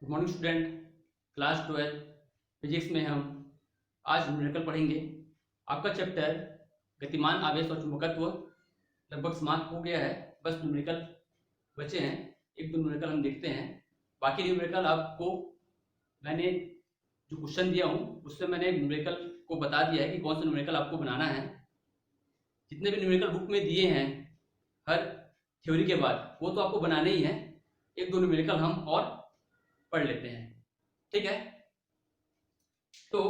Good morning student. Class 12 physics में हम आज न्यूमेरिकल पढ़ेंगे। आपका चैप्टर गतिमान आवेश और चुंबकत्व लगभग समाप्त हो गया है। बस न्यूमेरिकल बचे हैं, एक दो न्यूमेरिकल हम देखते हैं। बाकी न्यूमेरिकल आपको मैंने जो क्वेश्चन दिया हूँ उससे मैंने न्यूमेरिकल को बता दिया है कि कौन सा न्यूमेरिकल आपको बनाना है। जितने भी न्यूमेरिकल बुक में दिए हैं हर थ्योरी के बाद वो तो आपको बनाने ही है। एक दो न्यूमेरिकल हम और पढ़ लेते हैं, ठीक है। तो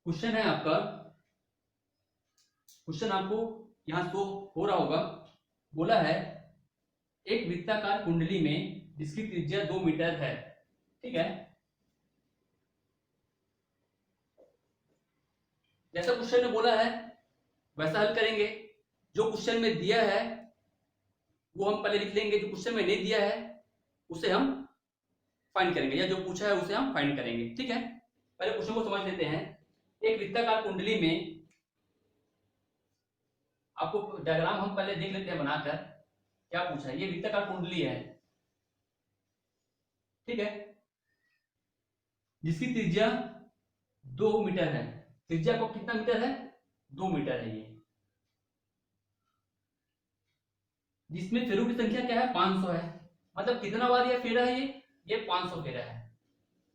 क्वेश्चन है आपका, क्वेश्चन आपको यहां शो हो रहा होगा। बोला है एक वृत्ताकार कुंडली में जिसकी त्रिज्या 2 मीटर है, ठीक है। जैसा क्वेश्चन में बोला है वैसा हल करेंगे। जो क्वेश्चन में दिया है वो हम पहले लिख लेंगे, जो क्वेश्चन में नहीं दिया है उसे हम फाइंड करेंगे, या जो पूछा है उसे हम फाइंड करेंगे, ठीक है। पहले क्वेश्चन को समझ लेते हैं। एक वृत्ताकार कुंडली में, आपको डायग्राम हम पहले देख लेते हैं बनाकर। क्या पूछा है, ये वृत्ताकार कुंडली है, ठीक है, जिसकी त्रिज्या 2 मीटर है। त्रिज्या को कितना मीटर है, 2 मीटर है ये। जिसमें फेरों की संख्या क्या है, 500 है। मतलब कितना बार ये फेरा है, ये 500 फेरा है,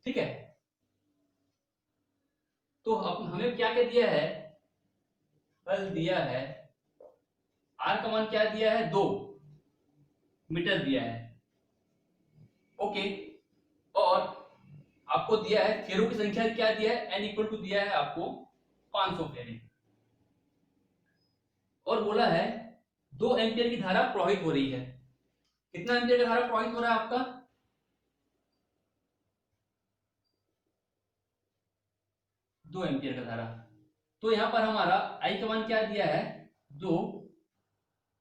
ठीक है। तो अब हमें क्या क्या दिया है, बल दिया है, आर का मान क्या दिया है, 2 मीटर दिया है, ओके। और आपको दिया है फेरों की संख्या क्या दिया है, एन इक्वल टू दिया है आपको 500 फेरे। और बोला है 2 एम्पियर की धारा प्रवाहित हो रही है। कितना एम्पियर का धारा प्रवाहित हो रहा है आपका, 2 एम्पियर का धारा। तो यहां पर हमारा आई का मान क्या दिया है, 2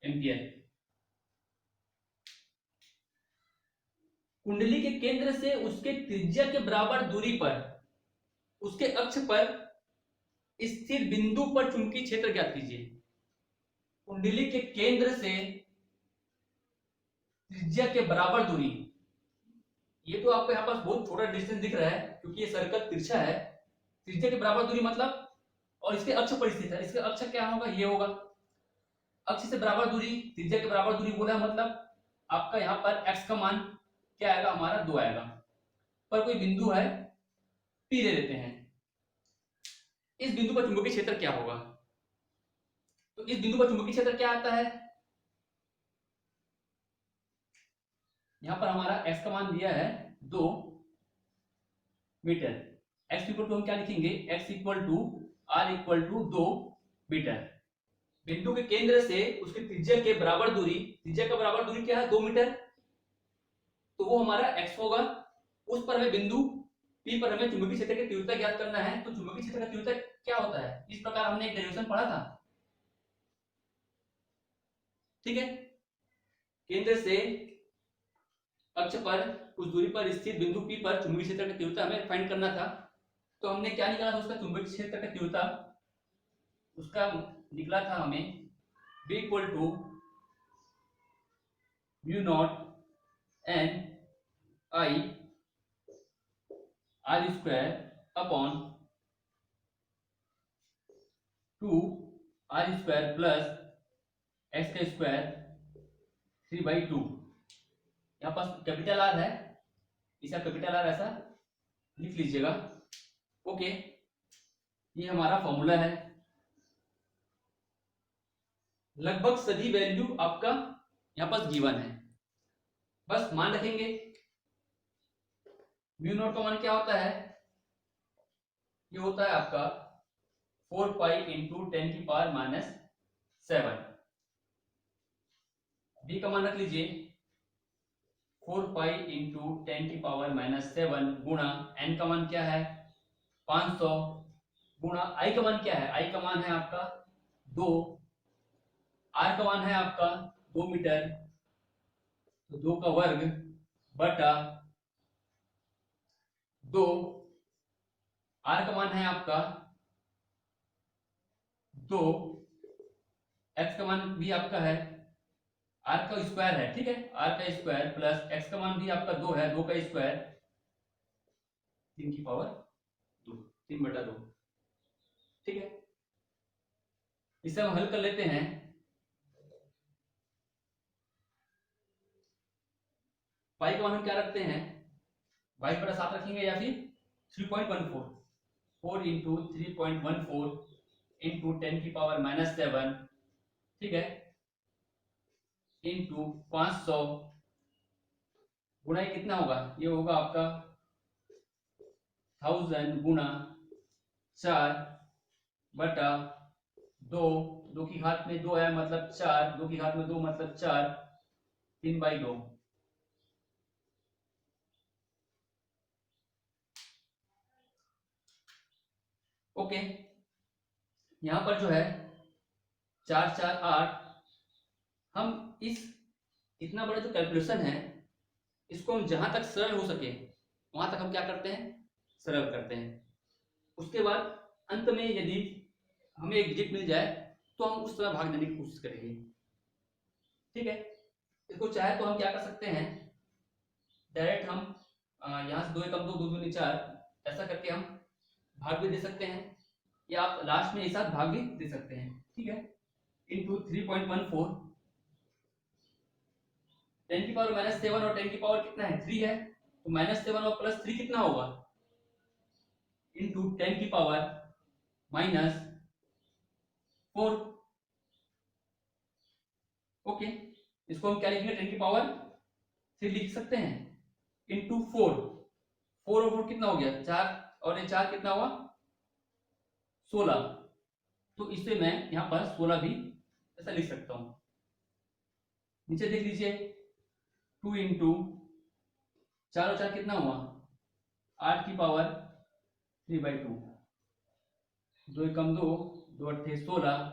एम्पियर। कुंडली के केंद्र से उसके त्रिज्या के बराबर दूरी पर उसके अक्ष पर स्थिर बिंदु पर चुंबकीय क्षेत्र ज्ञात कीजिए। कुंडली के केंद्र से त्रिज्या के बराबर दूरी, ये तो आपको यहाँ पास बहुत छोटा डिस्टेंस दिख रहा है क्योंकि ये सर्कल तिरछा है। त्रिज्या के बराबर दूरी मतलब, और इसके अक्ष पर स्थित है, इसके अक्ष क्या होगा, ये होगा। अक्ष से बराबर दूरी, त्रिज्या के बराबर दूरी बोला मतलब आपका यहाँ पर x का मान क्या आएगा, हमारा 2 आएगा। पर कोई बिंदु है P ले लेते हैं। इस बिंदु पर चुंबकीय क्षेत्र क्या होगा, तो इस बिंदु पर चुंबकीय क्षेत्र क्या आता है, यहां पर हमारा x का मान दिया है 2 मीटर। x इक्वल टू हम क्या लिखेंगे, x equal to r equal to 2 metre. बिंदु के केंद्र से उसके त्रिज्या के बराबर दूरी, त्रिज्या का बराबर दूरी क्या है, 2 मीटर, तो वो हमारा x होगा। उस पर हमें बिंदु P पर हमें चुंबकीय क्षेत्र की तीव्रता ज्ञात करना है। तो चुंबकीय क्षेत्र का तीव्रता क्या होता है, इस प्रकार हमने एक डेरिवेशन पढ़ा था, ठीक है। केंद्र से अक्ष पर उस दूरी पर स्थित बिंदु P पर चुंबकीय क्षेत्र की तीव्रता हमें फाइंड करना था। तो हमने क्या निकाला था, उसका चुंबकीय क्षेत्र की तीव्रता उसका निकला था हमें B equal to mu naught N I R square upon 2 R square plus x का स्क्वायर 3/2। यहाँ पास कैपिटल आर है, इसे कैपिटल आर ऐसा लिख लीजिएगा, ओके। ये हमारा फॉर्मूला है। लगभग सभी वैल्यू आपका यहाँ पास गिवन है, बस मान रखेंगे। म्यू नॉट का मान क्या होता है, ये होता है आपका 4 पाई इंटू 10 की पावर माइनस 7। बी का मान रख लीजिए 4 पाई इंटू 10 की पावर माइनस 7 गुणा एन का मान क्या है 500 गुणा आई का मान क्या है, आई का मान है आपका 2, आर का मान है आपका 2 मीटर, तो 2 का वर्ग बटा 2। आर का मान है आपका 2, एक्स का मान भी आपका है आर का स्क्वायर है, ठीक है, आर का स्क्वायर प्लस एक्स का मान भी आपका 2 है, 2 का स्क्वायर 3 की पावर 2, 3/2, ठीक है। इसे हम हल कर लेते हैं। पाई का मान हम क्या रखते हैं, 22/7 रखेंगे या फिर 3.14, 4 इंटू 3.14 इंटू 10⁻⁻7, ठीक है, इंटू 500 गुना ये कितना होगा, ये होगा आपका 1000 गुना 4/2, 2 की घात में 2 है मतलब 4, 2 की घात में 2 मतलब 4, 3/2। ओके, यहां पर जो है 4 4 8, हम इस इतना बड़ा जो कैलकुलेशन है इसको हम जहां तक सरल हो सके वहां तक हम क्या करते हैं, सरल करते हैं। उसके बाद अंत में यदि हमें एक डिजिट मिल जाए तो हम उस तरह भाग देने की कोशिश करेंगे, ठीक है। इसको चाहे तो हम क्या कर सकते हैं, डायरेक्ट हम यहाँ से 2 एकम 2, 2 दूनी 4 ऐसा करके हम भाग भी दे सकते हैं, या आप लास्ट में एक साथ भाग भी दे सकते हैं, ठीक है। इंटू 3.14, 10⁻⁻7 और 10 की पावर कितना है 3 है, तो -7 और +3 कितना होगा, इंटू 10⁻⁻4। ओके, इसको हम क्या लिखेंगे, 10⁻3 लिख सकते हैं, इंटू 4, 4 और 4 कितना हो गया 4, और ये 4 कितना हुआ 16, तो इससे मैं यहाँ पर 16 भी ऐसा लिख सकता हूं। नीचे देख लीजिए 2 इंटू 4 और 4 कितना हुआ 8 की पावर 3/2, 2 एकम 2, 2 अट्ठे 16,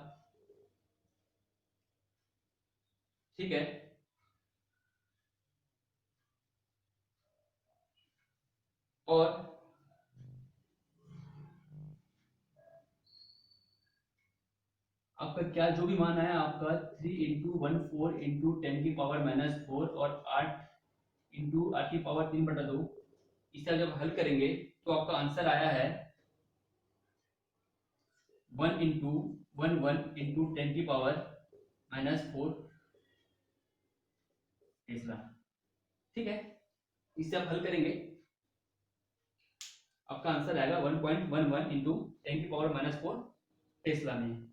ठीक है। और आपका क्या जो भी मान आया आपका 3 इंटू 14 इंटू 10⁻⁻4 और 8 इंटू 8 की पावर 3/2, इसे जब हल करेंगे तो आपका आंसर आया है 1 इंटू 11 इंटू 10⁻⁻4 टेस्ला, ठीक है। इसे आप हल करेंगे आपका आंसर आएगा 1.11 इंटू 10⁻⁻4 टेस्ला में,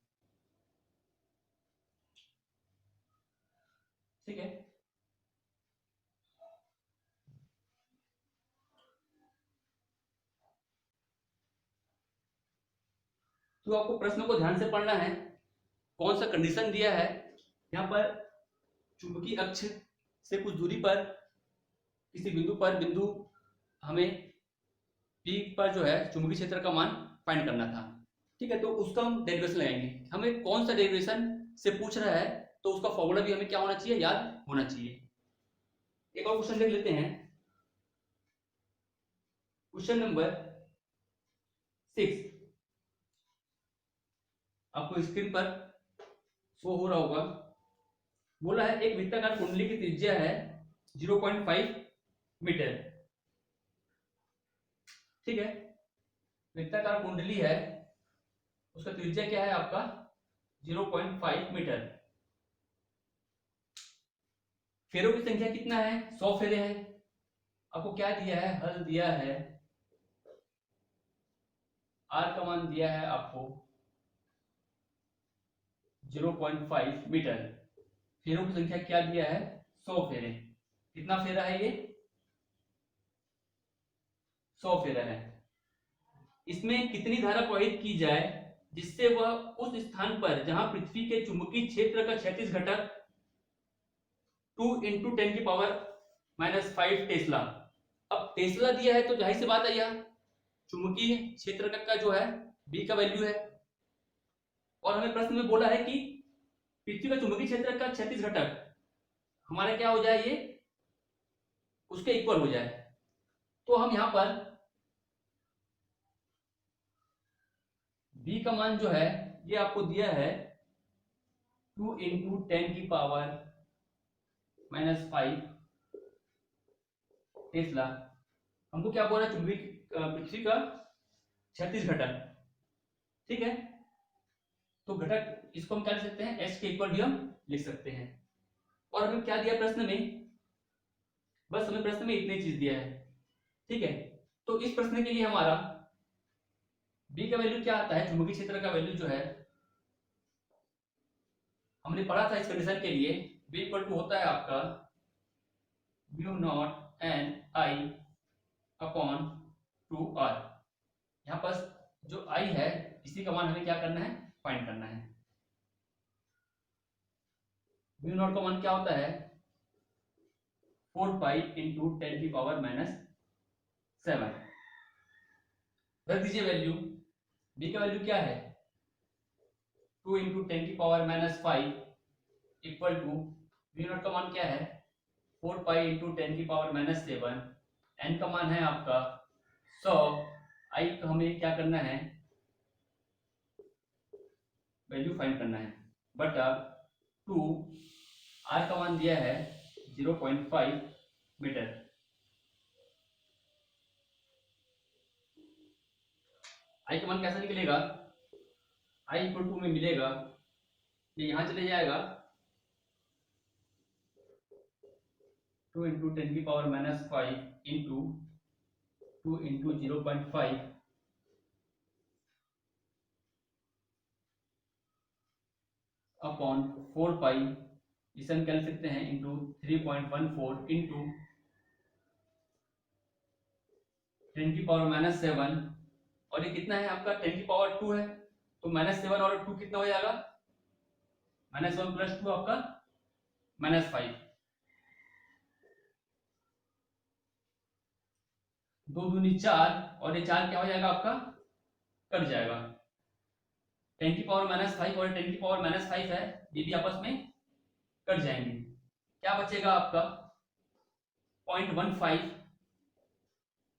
ठीक है। तो आपको प्रश्न को ध्यान से पढ़ना है, कौन सा कंडीशन दिया है, यहाँ पर चुंबकीय अक्ष से कुछ दूरी पर किसी बिंदु पर हमें पी पर जो है चुंबकीय क्षेत्र का मान फाइंड करना था, ठीक है। तो उसका हम डेरिवेशन लगाएंगे, हमें कौन सा डेरिवेशन से पूछ रहा है तो उसका फॉर्मूला भी हमें क्या होना चाहिए, याद होना चाहिए। एक और क्वेश्चन देख लेते हैं, क्वेश्चन नंबर 6 आपको स्क्रीन पर शो हो रहा होगा। बोला है एक वृत्ताकार कुंडली की त्रिज्या है 0.5 मीटर, ठीक है। वृत्ताकार कुंडली है, उसका त्रिज्या क्या है आपका 0.5 मीटर। फेरों की संख्या कितना है 100 फेरे हैं। आपको क्या दिया है, हल दिया है, आर का मान दिया है आपको 0.5 मीटर, फेरों की संख्या क्या दिया है 100 फेरे। कितना फेरा है ये 100 फेरा है। इसमें कितनी धारा प्रवाहित की जाए जिससे वह उस स्थान पर जहां पृथ्वी के चुंबकीय क्षेत्र का क्षैतिज घटक 2 इंटू 10⁻⁻5 टेस्ला। अब टेस्ला दिया है तो जाहिर सी बात है यह चुंबकीय क्षेत्र का जो है बी का वैल्यू है, और हमें प्रश्न में बोला है कि पृथ्वी का चुंबकीय क्षेत्र का क्षैतिज घटक हमारा क्या हो जाए, ये उसके इक्वल हो जाए। तो हम यहां पर b का मान जो है ये आपको दिया है 2 इंटू 10⁻⁻5 -5 टेस्ला। हमको क्या बोल रहा है, चुंबकीय पृथ्वी का क्षैतिज घटक, ठीक है। तो घटक इसको हम क्या लिख सकते हैं, h के इक्वल भी हम लिख सकते हैं। और हमें क्या दिया प्रश्न में, बस हमें प्रश्न में इतनी चीज दिया है, ठीक है। तो इस प्रश्न के लिए हमारा b का वैल्यू क्या आता है, चुंबकीय क्षेत्र का वैल्यू जो है हमने पढ़ा था इस कंडीशन के लिए, b इक्वल टू होता है आपका म्यू नॉट एन आई अपॉन 2r। यहाँ पर जो i है इसी का मान हमें क्या करना है, फाइंड करना है। म्यू नॉट का मान क्या होता है, 4 पाई इंटू 10 की पावर -7। रख दीजिए वैल्यू, b का वैल्यू क्या है 2 इंटू 10 की power -5 equal to mu naught का मान क्या है 4 पाई इंटू 10 की पावर -7, n का मान है आपका 100, i का हमें क्या करना है, वैल्यू फाइंड करना है, बटा 2, r का मान दिया है 0.5 मीटर। i का मान कैसा निकलेगा, i इक्वल टू में मिलेगा, ये यहां चले जाएगा 2 इंटू 10 की पावर -5 इंटू 2 इंटू 0.5 अपॉन 4 पाई, इसे हम क्या लिख सकते हैं इंटू 3.14 इंटू 10 की पावर -7, और ये कितना है आपका 10 की पावर 2 है, तो -7 और 2 कितना हो जाएगा, -1 + 2 आपका -5, 2 दूनी 4, और ये 4 क्या हो जाएगा आपका, कट जाएगा। 10 की पावर -5 और 10 की पावर -5 है, ये भी आपस में कट जाएंगे, क्या बचेगा आपका 0.15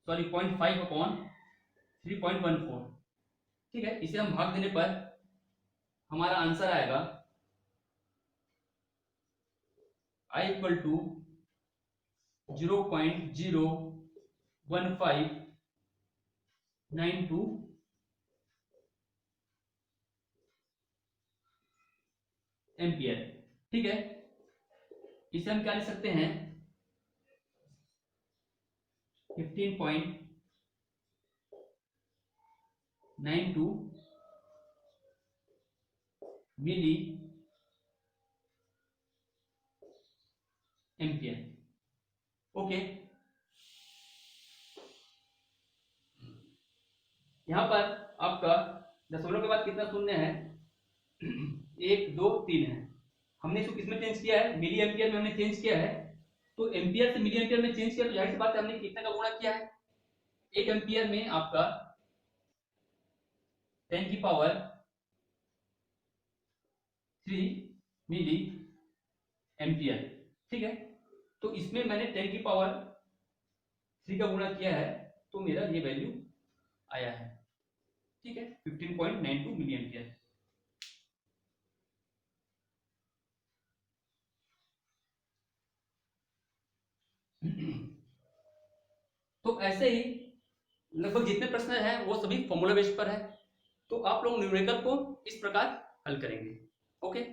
सॉरी 0.5 अपॉन 3.14, ठीक है। इसे हम भाग देने पर हमारा आंसर आएगा i इक्वल टू 0.01592 एम्पियर, ठीक है। इसे हम क्या लिख सकते हैं 15.92 मिली एम्पियर, ओके। यहां पर आपका दशमलव के बाद कितना शून्य है 1 2 3 है, हमने इसको किसमें चेंज किया है, मिली एम्पियर में हमने चेंज किया है, तो एम्पियर से मिली एम्पियर में चेंज किया तो जाहिर सी बात है हमने कितने का गुणा किया है, 1 एम्पियर में आपका 10 की पावर 3 मिली एम्पियर, ठीक है। तो इसमें मैंने 10 की पावर 3 का गुणा किया है, तो मेरा ये वैल्यू आया है, ठीक है 15.92 मिली एम्पियर। तो ऐसे ही लगभग जितने प्रश्न हैं वो सभी फॉर्मूला बेस्ड पर है, तो आप लोग न्यूमेरिकल को इस प्रकार हल करेंगे, ओके।